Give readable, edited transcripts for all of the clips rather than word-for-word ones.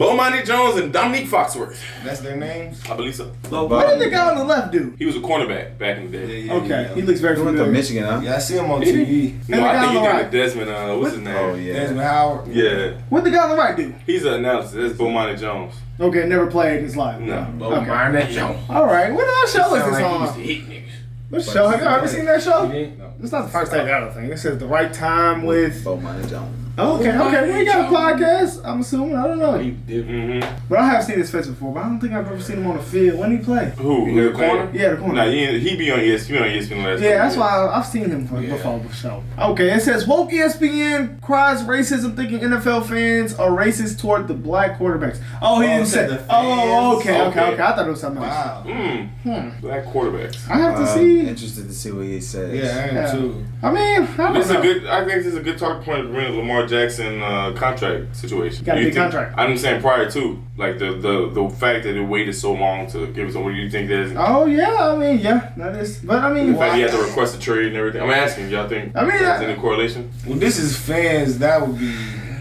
Bomani Jones and Dominique Foxworth. That's their names? I believe so. What did the guy on the left do? He was a cornerback back in the day. Okay, he looks very He went to familiar. Michigan, huh? Yeah, I see him on TV. No, I think he right. did with Desmond. What's his name? Oh, yeah. Desmond Howard. Yeah. What the guy on the right do? He's an analyst. That's Bomani Jones. Okay, never played in his life. No. Bomani Jones. All right, what other show is this He on? used to hit niggas. What show? Have you ever seen that show? No. It's not the first time I don't think. It says The Right Time with... Bomani Jones. Okay. We got a podcast, I'm assuming. I don't know. Mm-hmm. But I have seen his face before, but I don't think I've ever seen him on the field. When did he play? Who? In the corner? Yeah, the corner. Nah, he be on ESPN last Yeah, that's why I've seen him before for sure. Okay, it says woke ESPN cries racism, thinking NFL fans are racist toward the black quarterbacks. Oh, he didn't say. Oh, okay. I thought it was something else. Wow. Black quarterbacks. I have to see. Interested to see what he says. Yeah, I am too. I mean, I This is don't know. I think this is a good talking point to bring Lamar Jackson contract situation. Got a You big think- contract. I'm saying prior to like the fact that it waited so long to give it. So what do you think that is? Oh yeah, I mean that is. But I mean, The fact he had to request a trade and everything. I'm asking, y'all think I mean, there's any correlation? Well, this is fans. That would be.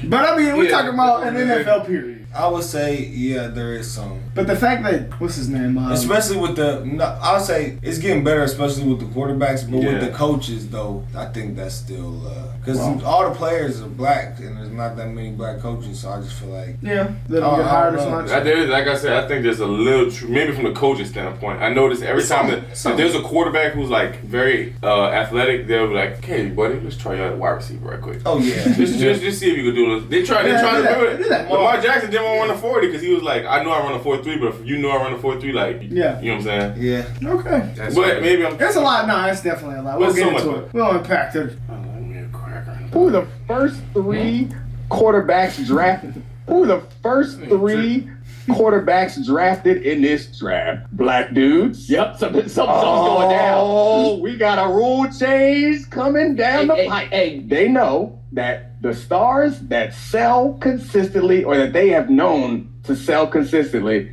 but I mean, we're Yeah. talking about an NFL period. I would say, yeah, there is some. But the fact that what's his name? Especially with the, I would say it's getting better, especially with the quarterbacks. But with Yeah. the coaches, though, I think that's still because Well. all the players are black, and there's not that many black coaches. So I just feel like yeah, they don't get hired as much. Like I said, I think there's a little maybe from the coaching standpoint. I notice every time that if there's a quarterback who's like very athletic, they'll be like, "Hey, buddy, let's try you out at wide receiver right quick." oh yeah, Just see if you can do this. They try to do it. Lamar Jackson didn't want to run a 40 because he was like, I know I run a 4.3, but if you know I run a 4.3, like, Yeah. you know what I'm saying? yeah. Okay. But maybe I'm. It's a lot. No, it's definitely a lot. We'll What's get so into much? it. We'll unpack it. Oh, let me a cracker. Who are the first three quarterbacks drafted? Who are the first three quarterbacks drafted in this draft? Black dudes. Yep, something's going down. Oh, we got a rule change coming down the pipe. They know that the stars that sell consistently, or that they have known to sell consistently,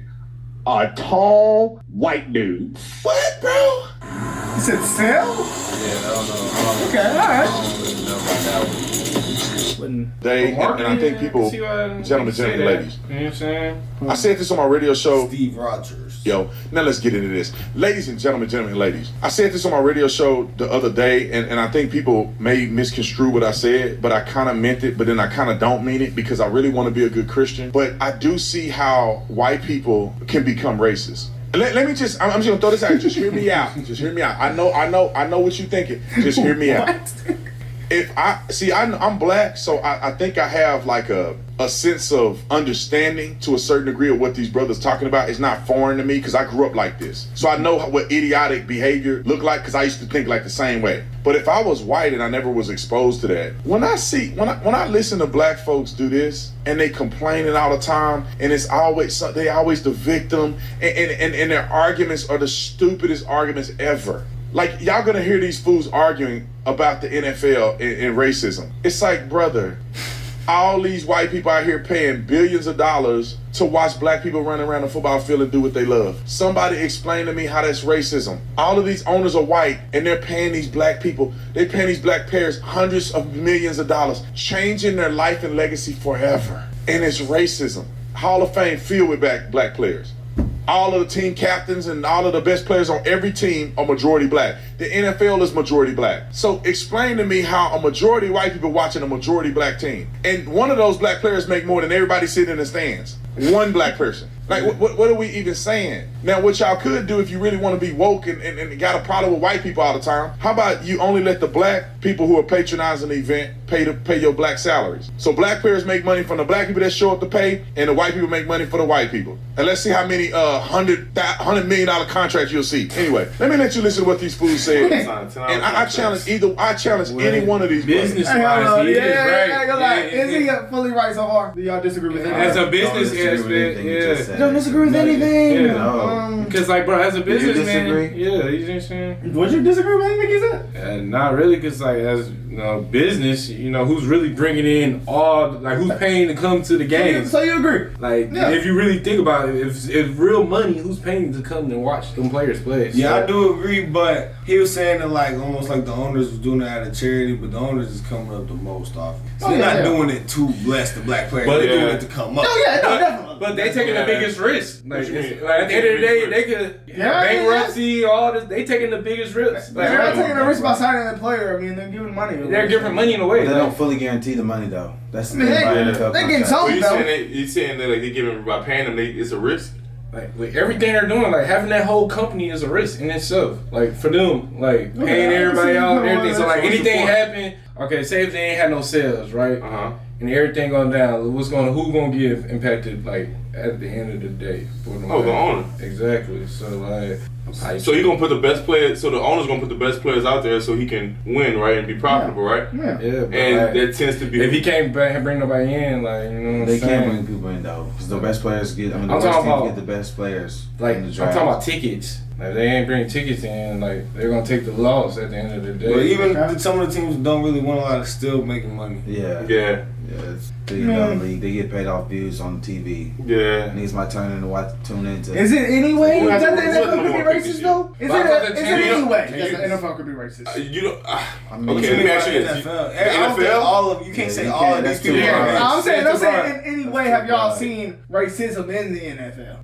are tall white dudes. What, bro? You said sell? Yeah, I don't know. Okay, all right. I don't really know about that one. They, and I think people, gentlemen, ladies. You know what I'm saying? I said this on my radio show. Steve Rogers. Yo, now let's get into this. Ladies and gentlemen, ladies. I said this on my radio show the other day, and I think people may misconstrue what I said, but I kind of meant it, but then I kind of don't mean it because I really want to be a good Christian. But I do see how white people can become racist. Let me just, I'm just gonna throw this out. Just hear me out. Just hear me out. I know what you're thinking. Just hear me out. If I'm black, so I think I have like a sense of understanding to a certain degree of what these brothers talking about. It's not foreign to me because I grew up like this. So I know what idiotic behavior look like because I used to think like the same way. But if I was white and I never was exposed to that, when I listen to black folks do this and they complaining all the time and it's always they always the victim and their arguments are the stupidest arguments ever. Like, y'all gonna hear these fools arguing about the NFL and racism. It's like, brother, all these white people out here paying billions of dollars to watch black people run around the football field and do what they love. Somebody explain to me how that's racism. All of these owners are white and they're paying these black people, they're paying these black players hundreds of millions of dollars, changing their life and legacy forever. And it's racism. Hall of Fame filled with black players. All of the team captains and all of the best players on every team are majority black. The NFL is majority black. So explain to me how a majority white people watching a majority black team. And one of those black players make more than everybody sitting in the stands. One black person. Like, what are we even saying? Now, what y'all could do if you really want to be woke and got a problem with white people all the time, how about you only let the black people who are patronizing the event pay your black salaries? So black players make money from the black people that show up to pay, and the white people make money for the white people. And let's see how many $100 million contracts you'll see. Anyway, let me let you listen to what these fools said. And I challenge any one of these business wise, he is right. right. Is he fully right so far? Do y'all disagree with him? As a business aspect, yeah. Don't disagree with anything. Yeah. No. Because, like, bro, as a businessman, disagree? yeah, you know what I'm saying? Would you disagree with anything he said? Not really, because, like, as business, who's really bringing in who's paying to come to the games? So you agree? Like, Yeah. if you really think about it, if real money, who's paying to come and watch them players play? Yeah, So- I do agree, but he was saying that like almost like the owners was doing it out of charity, but the owners is coming up the most often. So they're not doing it to bless the black players. But They're doing yeah. it to come up. Oh yeah, no, definitely. But they taking the biggest risk. Like, What you mean? at the end of the day, they could bankruptcy, all this. They taking the biggest risks. Like, They're not taking a risk by signing a player. I mean, they're giving money. they're giving money in a way. They like- don't fully guarantee the money though. That's the I mean, thing about they- NFL they getting contracts. So something. you saying that like they giving by paying them, it's a risk? Like with everything they're doing, like having that whole company is a risk in itself. Like for them, like Okay, paying I can everybody see out, you everything. So like what's your anything point? happen, okay, say if they ain't had no sales, right? And everything going down, who gonna give impacted like at the end of the day for them? Oh, the owner. Exactly. So like, So you gonna put the best players? So the owner's gonna put the best players out there so he can win, right, and be profitable, right? Yeah. yeah, but And like, that tends to be. if he can't bring nobody in, like you know what I'm They saying? can't bring people in though, because the best players get. I mean, the I'm worst talking teams about- get the best players. Like in the I'm draft. talking about tickets. Like if they ain't bringing tickets in, like they're gonna take the loss at the end of the day. But even some of the teams don't really want a lot of still making money. Yeah. yeah, It's the league. They get paid off views on TV. yeah. Needs my turn in to tune into. Is it any way Well, that the what's NFL the could be more racist pictures though? Is But I it thought any you- way can that you- the NFL could be racist? You don't. I mean, Okay, let me ask you this. NFL. The I don't think NFL? all of you can't Yeah, say you all can't. of these That's too people. broad. are I'm racist. saying That's too broad. in any way have y'all seen racism in the NFL?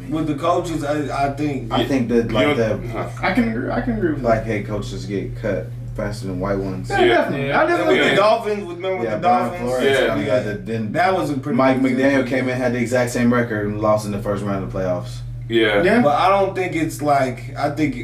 With the coaches, I think. I think that like You the don't- I can agree with black head coaches get cut faster than white ones. that. Yeah, definitely. Yeah. I And definitely with think. the Dolphins, remember with Yeah, the Brian Dolphins? Flores. Yeah. kinda got the- then That was a pretty Mike big McDaniel deal. came in, had the exact same record, and lost in the first round of the playoffs. Yeah. Yeah. But I don't think it's like, I think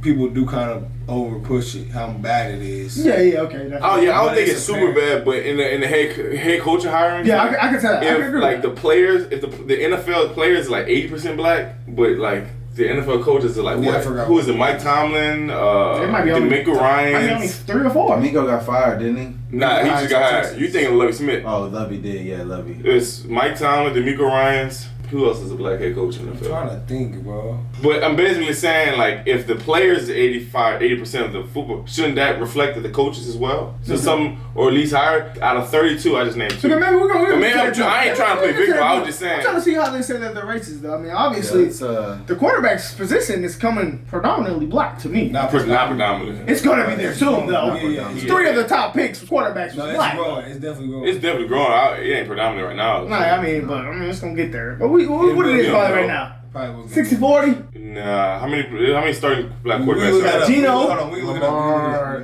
people do kind of over push it, how bad it is. Yeah, okay. Definitely. Oh yeah, I don't But think it's it's super apparent. bad, but in the head coaching hiring, Yeah, I can tell that. I can if agree like with the players, if the NFL players is like 80% black, but like the NFL coaches are like Yeah, I what? forgot. Who is it? Mike Tomlin, It might be only- D'Amico might be only Ryans. 3 or 4. Amigo got fired, didn't he? Nah, he just got hired. You thinking of Lovie Smith? Oh, Lovey did. Yeah, Lovey. It's Mike Tomlin, D'Amico Ryans. Who else is a black head coach in the I'm NFL? trying to think, bro. But I'm basically saying, like, if the players is 80% of the football, shouldn't that reflect the coaches as well? So some, or at least higher, out of 32, I just named 2. Okay, maybe we're gonna. But maybe I ain't trying to play victim. I was just saying. I'm trying to see how they say that they're racist, though. I mean, obviously, Yeah, it's, the quarterback's position is coming predominantly black to me. Not Not predominantly. It's gonna be there soon, though. Yeah. 3 of the top picks quarterbacks No, was it's black. growing. It's definitely growing. It's definitely growing out. It ain't predominant right now. Nah, I mean, it's gonna get there. But what it is Yeah, probably no. right now? Probably was 60-40? Nah, how many starting black We look quarterbacks that are up. there? Gino, Hold on, we look it up.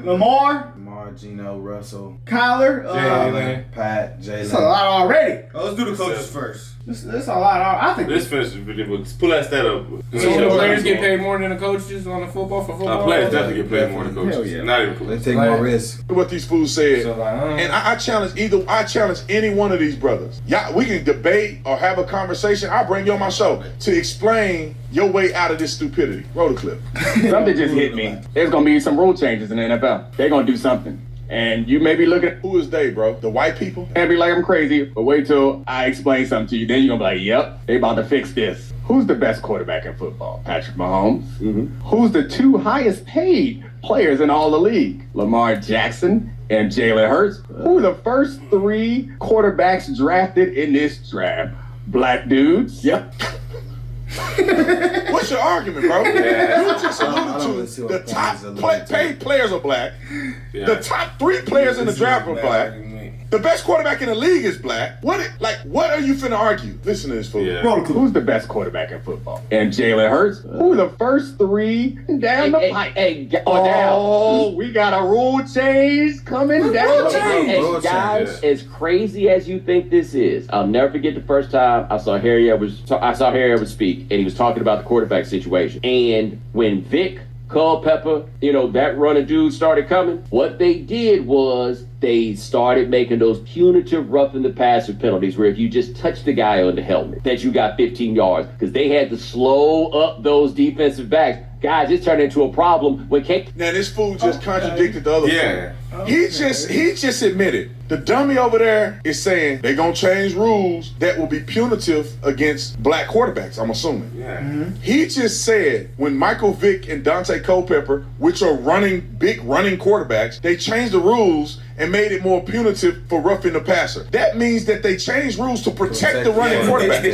Lamar, Lamar, Gino, Russell, Kyler. Jalen. Pat, It's a Jalen. lot already. Oh, let's do the coaches first. It's a lot. I think. Let's finish the video, but pull that stat up. So the players get paid more than the coaches on the football for football. Players definitely get paid more than coaches. Hell yeah. Not even They coaches. take Like- more risks. What these fools said. So like, And I challenge any one of these brothers. Yeah, we can debate or have a conversation. I'll bring you on my show to explain your way out of this stupidity. Roll the clip. Something just hit me. There's gonna be some rule changes in the NFL. They're gonna do something. And you may be looking at Who is they, bro? The white people? and be like, I'm crazy, but wait till I explain something to you. Then you're gonna be like, yep, they about to fix this. Who's the best quarterback in football? Patrick Mahomes. Who's the 2 highest paid players in all the league? Lamar Jackson and Jalen Hurts. Who are the first 3 quarterbacks drafted in this draft? Black dudes. Yep. What's your argument, bro? You just I don't really alluded see to what the point top is alluding to. paid players are black. Yeah. The top 3 players in the draft are black. The best quarterback in the league is black. What are you finna argue? Listen to this, fool. Yeah. Who's the best quarterback in football? And Jalen Hurts. Who are the first 3 down the pipe? Oh, we got a rule change coming down. Rule Guys, changes. as crazy as you think this is, I'll never forget the first time I saw Harry Edwards speak, and he was talking about the quarterback situation. And when Vic Culpepper, that running dude started coming, what they did was they started making those punitive roughing the passer penalties where if you just touch the guy on the helmet, that you got 15 yards, because they had to slow up those defensive backs. Guys, it's turned into a problem when Now this fool just contradicted the other Yeah. fool. He just admitted. The dummy over there is saying they gonna change rules that will be punitive against black quarterbacks, I'm assuming. Yeah. He just said when Michael Vick and Dante Culpepper, which are big running quarterbacks, they changed the rules and made it more punitive for roughing the passer. That means that they changed rules to protect the running quarterback.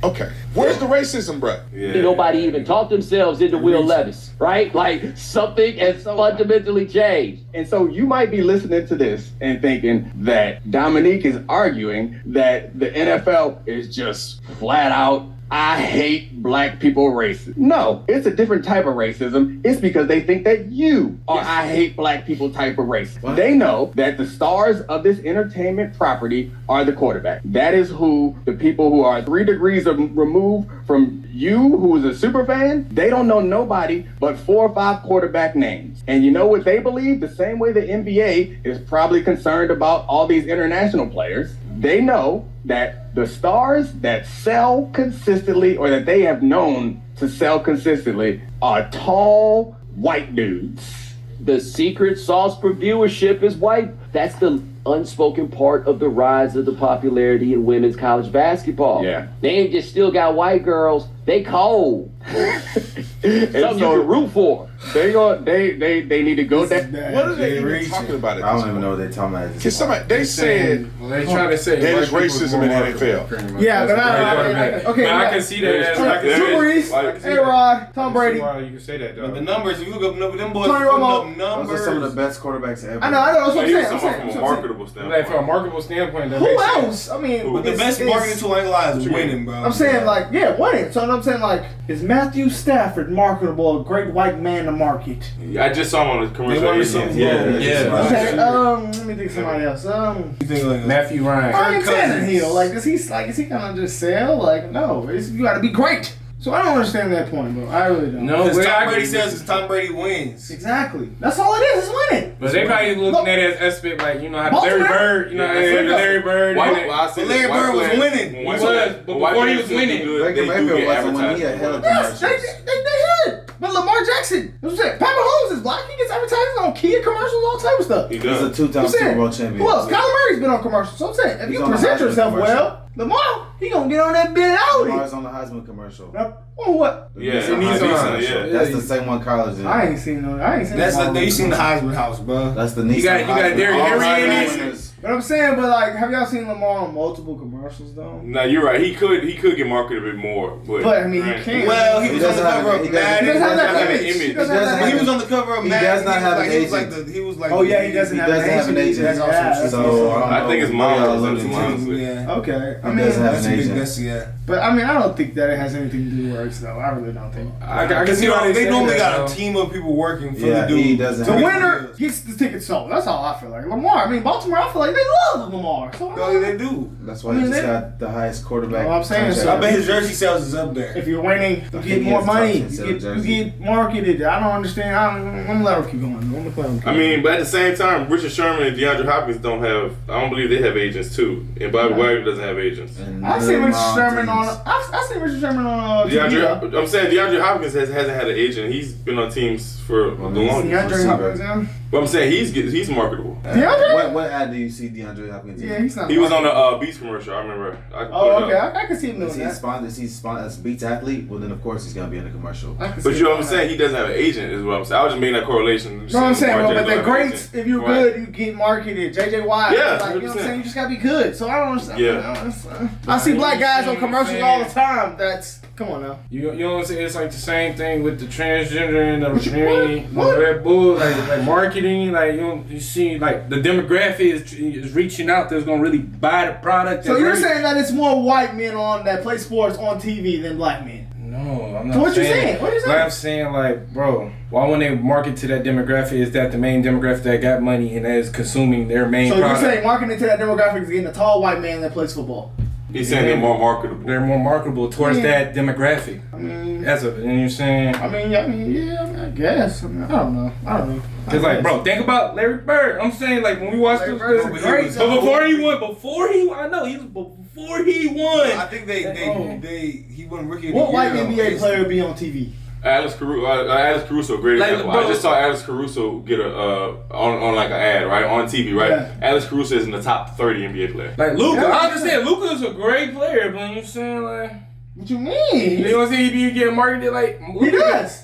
Okay. Where's the racism, bro? Nobody even talked themselves into Will Levis, right? Like something has fundamentally changed. And so you might be listening to this and thinking that Dominique is arguing that the NFL is just flat out, I hate black people racist. No, it's a different type of racism. It's because they think that you are I hate black people type of racist. What? They know that the stars of this entertainment property are the quarterback. That is who the people who are 3 degrees removed from you, who is a super fan, they don't know nobody but 4 or 5 quarterback names. And you know what they believe? The same way the NBA is probably concerned about all these international players. They know that the stars that sell consistently or that they have known to sell consistently are tall white dudes. The secret sauce for viewership is white. That's the unspoken part of the rise of the popularity in women's college basketball. Yeah. They ain't just still got white girls. They cold. Something you can root for. They need to go there. What are they even talking about it? I don't even know what they're talking about. Can somebody? They said they trying to say that is racism in the NFL. Yeah, but I can see that as like Drew Brees, A-Rod, Tom Brady. You can say that though. But the numbers, if you look up them boys, Tony Romo. numbers. Those are some of the best quarterbacks ever. I know. That's what I'm saying. From a marketable standpoint. Like from a marketable standpoint, Who else? I mean, But the best marketing tool ain't lies is winning, bro. I'm saying winning. So I'm saying is Matthew Stafford marketable? A great white man to market. I just saw him on the commercial. Yeah. Okay. Let me think of somebody else. You think like Matthew Ryan. Ryan Tannehill. Is he gonna just sell? No, you got to be great. So I don't understand that point, bro. I really don't. No, because Tom Brady says Tom Brady wins. Exactly. That's all it is winning. But they probably looking at it as aspect how Larry Bird, Larry Bird. Larry Bird was winning. He was, but before he was winning, Baker Mayfield wasn't winning. He had hell of commercials. They should. But Lamar Jackson, I'm saying, Patrick Mahomes is black. He gets advertised on Kia commercials, all type of stuff. He's a 2-time Super Bowl champion. Who else? Kyler Murray's been on commercials. So I'm saying, if you present yourself well, Lamar, he gonna get on that bit out. Lamar's on the Heisman commercial. Oh, what? Yeah, That's the same one college did. I ain't seen no. You seen the Heisman house, bro. That's the Nissan. You got Derrick Henry in it. But I'm saying, have y'all seen Lamar on multiple commercials though? No, you're right. He could get marketed a bit more, but I mean, he can't. Well, he was on the cover of Madden. He doesn't have that image. He was on the cover of Madden. He does not have an agent. He was like, oh yeah, he doesn't have an agent. So I think his mom was in his Yeah. Okay. I He mean, doesn't have an agent. But I mean, I don't think that it has anything to do with race, though. I really don't think. I can see why they normally got a team of people working for the dude. He doesn't. The winner gets the ticket sold. That's how I feel like. Lamar. I mean, Baltimore. I feel like they love Lamar. So they do. That's why he just got the highest quarterback. I'm saying. So I bet his jersey sales is up there. If you're winning, you get more money. You get marketed. I don't understand. I'm gonna let him keep going. I mean, but at the same time, Richard Sherman and DeAndre Hopkins don't have. I don't believe they have agents too. And Bobby Wagner doesn't have agents. I've seen Richard Sherman on. I've seen Richard Sherman on. DeAndre, I'm saying DeAndre Hopkins hasn't had an agent. He's been on teams for the longest. DeAndre Hopkins, but I'm saying he's marketable. DeAndre? What ad do you see DeAndre Hopkins in? Yeah, he's not. He was on the Beats commercial. I remember. Okay, I can see him doing that. Is he as a Beats athlete? Well, then of course he's gonna be in the commercial. But you know what I'm saying? He doesn't have an agent. Is what I'm saying. I was just making that correlation. No, I'm saying, but they're great. If you're good, you get marketed. JJ Watt. Yeah, you know what I'm saying? You just gotta be good. So I don't understand. Yeah. I see black guys on commercials all the time. Come on now. You know what I'm saying? It's like the same thing with the transgender and the Red Bull, like marketing. Like you see, like the demographic is reaching out that's gonna really buy the product. So you're saying that it's more white men that play sports on TV than black men? No, I'm not. So what you saying? What you saying? I'm saying, bro, why when they market to that demographic, is that the main demographic that got money and that is consuming their main product? So you're saying marketing to that demographic is getting a tall white man that plays football? He's saying they're more marketable. They're more marketable towards that demographic. I mean, you know what you're saying? I guess. I don't know. It's like, bro, think about Larry Bird. I'm saying, like, when we watched this, great. But before he won, I think he won rookie of the year. What white NBA player be on TV? Alex Caruso, great example. I just saw Alex Caruso get on like an ad, right, on TV, right? Yeah. Alex Caruso is in the top 30 NBA players. Like Luka, I understand Luka is a great player, but you know what I'm saying, like, what you mean? You know what I'm saying? He be getting marketed like Luka. He does.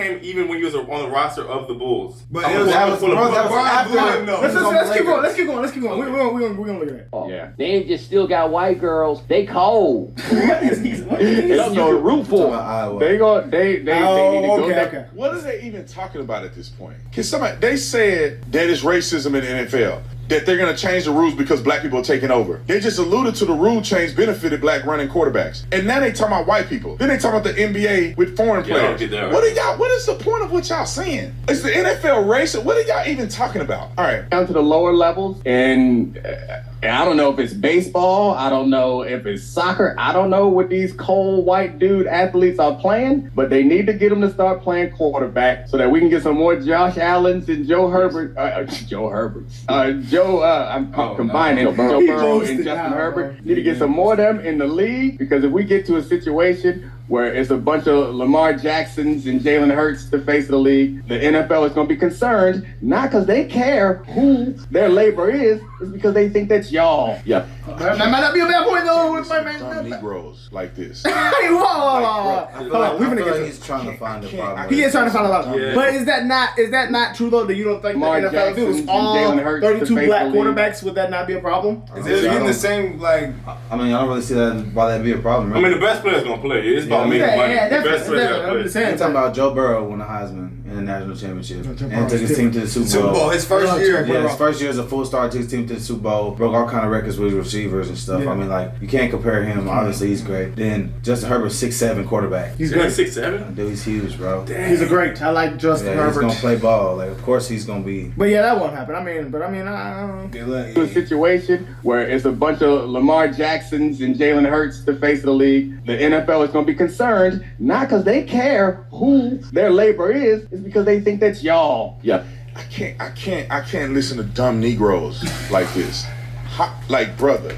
came even when you was on the roster of the Bulls. Bulls. But I'm it was full of full of Bulls. Let's keep going. Let's keep going. We're gonna look at that. Yeah. They just still got white girls. They cold. What is he? It's something you can root for. They need to go Okay, back. okay. What are they even talking about at this point? Can somebody? They said that it's racism in the NFL. That they're going to change the rules because black people are taking over. They just alluded to the rule change benefited black running quarterbacks. And now they talking about white people. Then they talking about the NBA with foreign players. What are y'all, what is the point of what y'all saying? Is the NFL racist? What are y'all even talking about? All right. Down to the lower levels, and I don't know if it's baseball, I don't know if it's soccer, I don't know what these cold white dude athletes are playing, but they need to get them to start playing quarterback so that we can get some more Josh Allens and Joe Herbert. I'm combining Joe Burrow and Justin Herbert. Need to get some more of them in the league, because if we get to a situation where it's a bunch of Lamar Jacksons and Jalen Hurts the face of the league, the NFL is going to be concerned, not because they care who their labor is, it's because they think that's y'all. Yeah. That might not be a bad point though. With my Dumb man. Negroes like this. Hey, whoa. Hold on, we're gonna get to he's trying to find the problem. He is trying to find a lot. Yeah. But is that not true though? That you don't think Lamar the NFL, if it was Jackson all and Jalen Hurts, 32 the black face of the league. quarterbacks, would that not be a problem? Is it in the same like? I mean, I don't really see that why that'd be a problem. I Right? mean, the best player's going to play. It's about making Yeah, money. yeah, The definitely. best player's got I'm to just play. saying. I'm talking about Joe Burrow won the Heisman in the national championship and took his team to the Super Super Bowl. Bowl, his first year. Yeah, his first year as a full star, took his team to the Super Bowl, broke all kind of records with receivers and stuff. Yeah. I mean, like, you can't compare him. Obviously, he's great. Then Justin Herbert, 6'7" quarterback. He's He's good. 6'7"? Dude, he's huge, bro. He's a great. I like Justin Yeah, he's Herbert. gonna play ball. Like, of course, he's gonna be. But yeah, that won't happen. I don't know. To a situation where it's a bunch of Lamar Jacksons and Jalen Hurts the face of the league, the NFL is going to be concerned, not because they care who their labor is, it's because they think that's y'all. Yeah. I can't listen to dumb Negroes like this. Like, brother,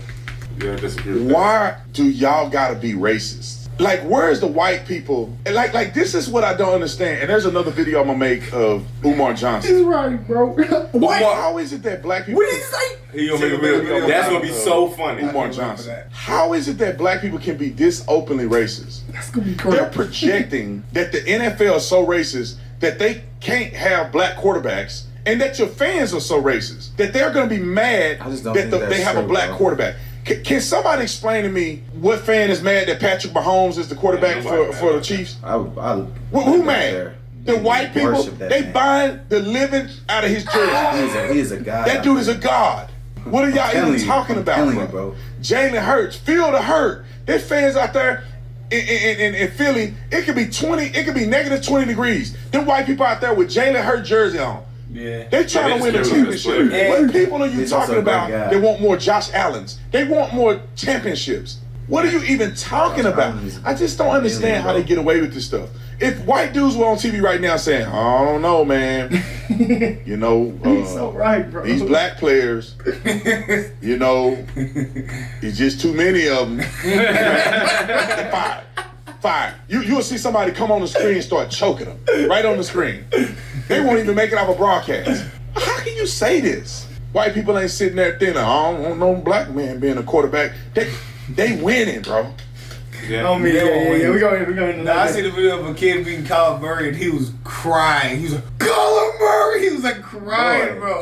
Yeah, I disagree with that. why do y'all gotta be racist? Like, where's the white people? And like this is what I don't understand. And there's another video I'm gonna make of Umar Johnson. He's right, bro. What? How is it that black people? What did he say? He gonna make a video. That's going to be so funny. Umar Johnson. How is it that black people can be this openly racist? That's gonna be They're correct. projecting that the NFL is so racist that they can't have black quarterbacks, and that your fans are so racist that they're going to be mad I just don't that think they that's have a true, black bro. quarterback. Can somebody explain to me what fan is mad that Patrick Mahomes is the quarterback for the Chiefs? Who mad? The white people? They buying the living out of his jersey. He is a guy. That dude is a god. What are y'all even talking about, bro? Jalen Hurts, feel the hurt. There's fans out there in Philly. It could be 20. It could be negative 20 degrees. Them white people out there with Jalen Hurts jersey on. Yeah. They trying to win a championship. What people are you talking about? They want more Josh Allens. They want more championships. What are you even talking about? I just don't understand how they get away with this stuff. If white dudes were on TV right now saying, I don't know, man, you know, He's so right, bro. these black players, you know, it's just too many of them. Fire. You'll see somebody come on the screen and start choking them right on the screen. They won't even make it off a broadcast. How can you say this? White people ain't sitting there thinking, I don't want no black man being a quarterback. They winning, bro. Yeah. Oh, me, yeah. We going. I see the video of a kid beating Kyler Murray and he was crying. He was like, Kyler Murray! He was like crying, bro.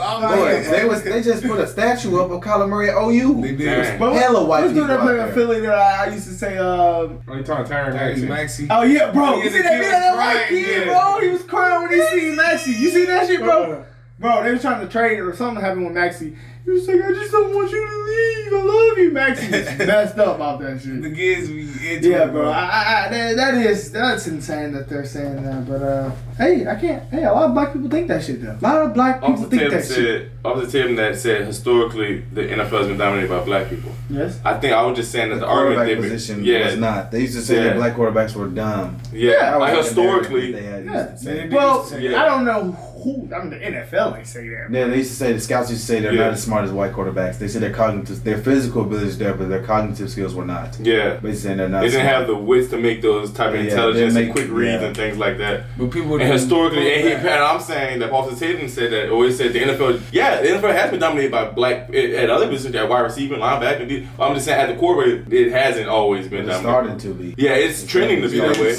They just put a statue up of Kyler Murray at OU. They did. Hella white Who's people doing that out play in there. Philly that I used to say, Are you talking Tyron Maxie. oh yeah, bro. Yeah, You the see that kid video was of that white crying, kid, yeah. bro? He was crying when he seen Maxie. You seen that shit, bro? Bro, they was trying to trade or something happened with Maxie. He was like, I just don't want you to leave. I love you, Maxie. Was messed up about that shit. The kids be into Yeah, it, bro. That's insane that they're saying that. But hey, I can't. Hey, a lot of black people think that shit though. A lot of black people think that shit. Officer Tim that said historically the NFL has been dominated by black people. Yes. I think I was just saying that the quarterback argument position yeah, was not. They used to say that black quarterbacks were dumb. yeah. That was Like the historically, narrative they Yeah. used to say. Well, Yeah. I don't know who. I mean, the NFL ain't say that. Yeah, they used to say, the scouts used to say they're Yeah. not as smart as white quarterbacks. They said their physical abilities there, but their cognitive skills were not. yeah. Basically saying they're not They didn't smart. have the wits to make those type of Yeah, intelligence they and make- quick reads yeah. and things like that. But people And historically, and I'm saying that Officer Tatum said that, always said the NFL, the NFL has been dominated by black at other positions, at wide receiver, linebacker. I'm just saying at the quarterback, it hasn't always been It dominated. started to be. Yeah, it's trending to be that way.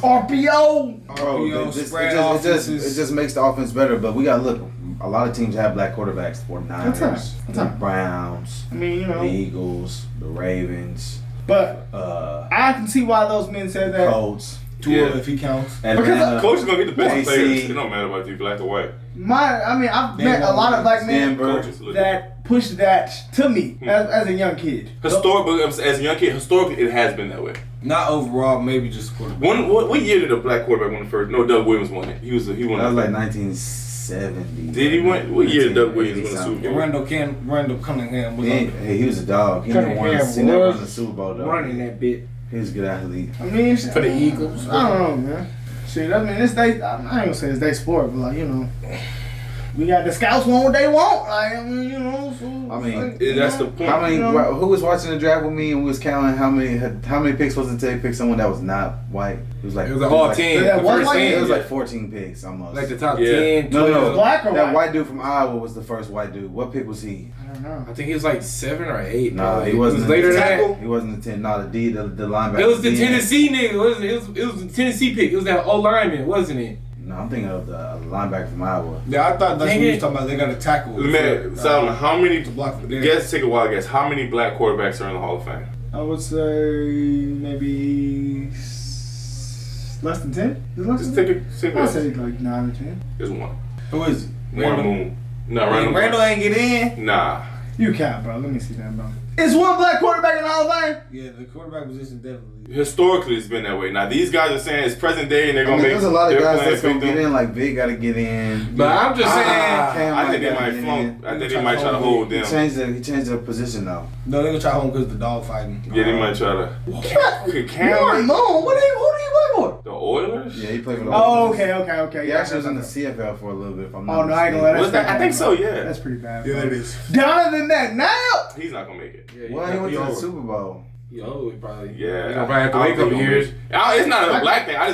RPO. Bro, it just makes the offense better. But we gotta look. A lot of teams have black quarterbacks. 49ers, the Browns, I mean, you know, the Eagles, the Ravens. But I can see why those men said that. Colts. Tua, if he counts. Atlanta, Coach is gonna get the best AC. players. It don't matter about you, black or white. I've met a lot of black men Denver. that pushed that to me as a young kid. As a young kid, historically, it has been that way. Not overall, maybe just quarterback. What year did a black quarterback win the first? No, Doug Williams won it. He won. That was like 1970. Did he win? What year did Doug Williams win the Super Bowl? Randall Cunningham was He was a dog. He never won the Super Bowl though. running that bit. He was a good athlete. I mean, For the Eagles. I don't know, man. Shit, I mean, it's they. I ain't gonna say it's their sport, but like, you know, we got the scouts want what they want. Like, I mean, you know. So, I mean, like, That's the point. How many? You know? Who was watching the draft with me and we was counting how many picks was it to pick someone that was not white? It was like It was a whole team. Yeah, The one first white- It team. was like 14 picks almost. Like the top Yeah. 10, 12. no, Black or that white? white dude from Iowa was the first white dude. What pick was he? I don't know. I think he was like 7 or 8. No, probably. he wasn't. It was later than that. He wasn't the 10. No, the linebacker. It was the D. Tennessee nigga, wasn't it? It was the Tennessee pick. It was that old lineman, wasn't it? No, I'm thinking of the linebacker from Iowa. Yeah, I thought that's what Dang you it. was talking about. They got a tackle. Man, Solomon, how many? to block the Guess, take a wild guess. How many black quarterbacks are in the Hall of Fame? I would say maybe less than 10. Is it less Just than take 10? a take a I'd guess. say like 9 or 10. There's one. Who is it? One moon. No, Randall. Randall ain't get in. Nah. You count, bro. Let me see that, bro. Is one black quarterback in the Hall of Fame? Yeah, the quarterback position definitely. Historically, it's been that way. Now these guys are saying it's present day and they're gonna make. There's a lot of they're guys playing that's gonna victim. get in. Like Big got to get in. But I'm just saying. Cam I think they gotta might get flunk. in. I think they might try to hold He them. changed the position though. No, they gonna try home because the dog fighting. Yeah, they might try to. Could Cam Moon. Who do you play for? the Oilers? Yeah, he played for the. Oh, Oilers. okay. He Yeah, actually was in the CFL for a little bit. If I'm not Oh, no, I ain't gonna let Was that? I think so. Yeah. That's pretty bad. Yeah, bro. it is. Donovan McNabb. He's not gonna make it. Yeah, Well, he went to the Super Bowl. Yo, he probably. Yeah. He gonna probably have to I wait a don't couple think he'll years. make it. It's not a black thing. I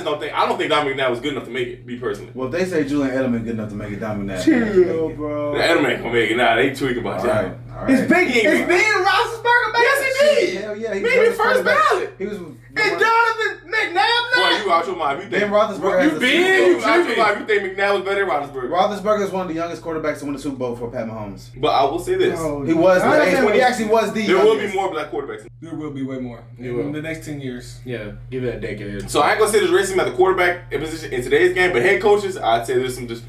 don't think Dominic McNabb was good enough to make it. Me personally. Well, if they say Julian Edelman good enough to make it down with that. Chill, bro. The Edelman ain't gonna make it. Nah, they tweaking about All that. right, all Is right. Ben Roethlisberger back? Yes, he did. Hell yeah, he Maybe was first ballot. He was. Is Donovan McNabb Boy, now? you out your mind. You Ben think Roethlisberger has you a been? Super You Bowl. out your mind. You think McNabb was better than Roethlisberger? Roethlisberger is one of the youngest quarterbacks to win the Super Bowl for Pat Mahomes. But I will say this: Oh, He was. I understand He actually was the. there will be youngest. more black quarterbacks. There will be way more There will. in the next 10 years. Yeah, give it a decade. So I ain't gonna say there's racism at the quarterback position in today's game, but head coaches, I'd say there's some just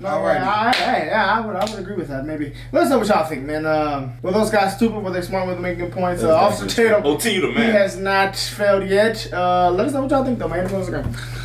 No, Alrighty. I would agree with that. Maybe. Let us know what y'all think, man. Were those guys stupid? Were they smart? Were they making good points? Officer Tatum, OT you the he man. has not failed yet. Let us know what y'all think, though, man. Let's go.